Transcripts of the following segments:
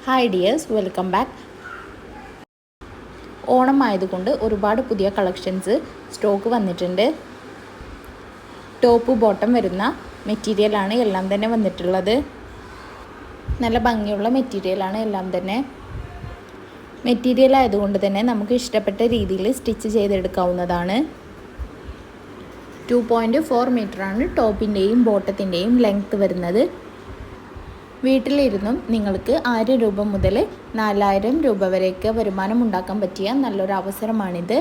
Hi dears, welcome back. Onam ആയതുകൊണ്ട് ഒരുപാട് പുതിയ കളക്ഷൻസ് സ്റ്റോക്ക് വന്നിട്ടുണ്ട്. ടോപ്പ് ബോട്ടം വരുന്ന മെറ്റീരിയലാണ് എല്ലാം തന്നെ വന്നിട്ടുള്ളത്. നല്ല ഭംഗിയുള്ള മെറ്റീരിയലാണ് എല്ലാം തന്നെ. മെറ്റീരിയൽ ആയതുകൊണ്ട് തന്നെ നമുക്ക് ഇഷ്ടപ്പെട്ട രീതിയിൽ സ്റ്റിച്ച് ചെയ്തെടുക്കാവുന്നതാണ്. 2.4 മീറ്ററാണ് ടോപ്പിൻ്റെയും ബോട്ടത്തിൻ്റെയും ലെങ്ത്ത് വരുന്നത്. വീട്ടിലിരുന്നും നിങ്ങൾക്ക് 1000 രൂപ മുതൽ 4000 രൂപ വരെയൊക്കെ വരുമാനം ഉണ്ടാക്കാൻ പറ്റിയ നല്ലൊരു അവസരമാണിത്.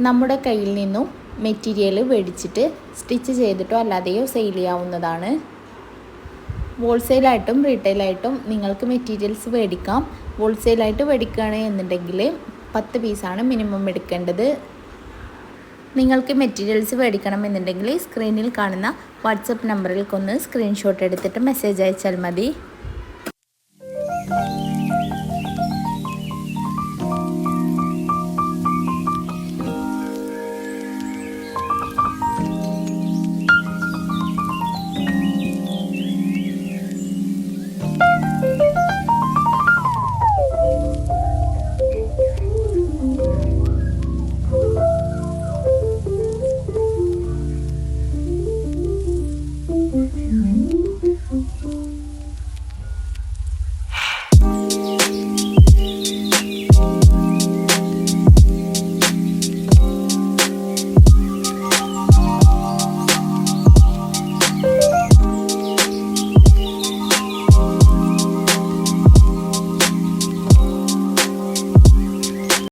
നമ്മുടെ കയ്യിൽ നിന്നും മെറ്റീരിയൽ മേടിച്ചിട്ട് സ്റ്റിച്ച് ചെയ്തിട്ടോ അല്ലാതെയോ സെയിൽ ചെയ്യാവുന്നതാണ്. ഹോൾസെയിലായിട്ടും റീറ്റെയിലായിട്ടും നിങ്ങൾക്ക് മെറ്റീരിയൽസ് മേടിക്കാം. ഹോൾസെയിലായിട്ട് മേടിക്കുകയാണെന്നുണ്ടെങ്കിൽ 10 പീസാണ് മിനിമം എടുക്കേണ്ടത്. നിങ്ങൾക്ക് മെറ്റീരിയൽസ് മേടിക്കണമെന്നുണ്ടെങ്കിൽ സ്ക്രീനിൽ കാണുന്ന വാട്സപ്പ് നമ്പറിൽ ഒന്ന് സ്ക്രീൻഷോട്ട് എടുത്തിട്ട് മെസ്സേജ് അയച്ചാൽ മതി.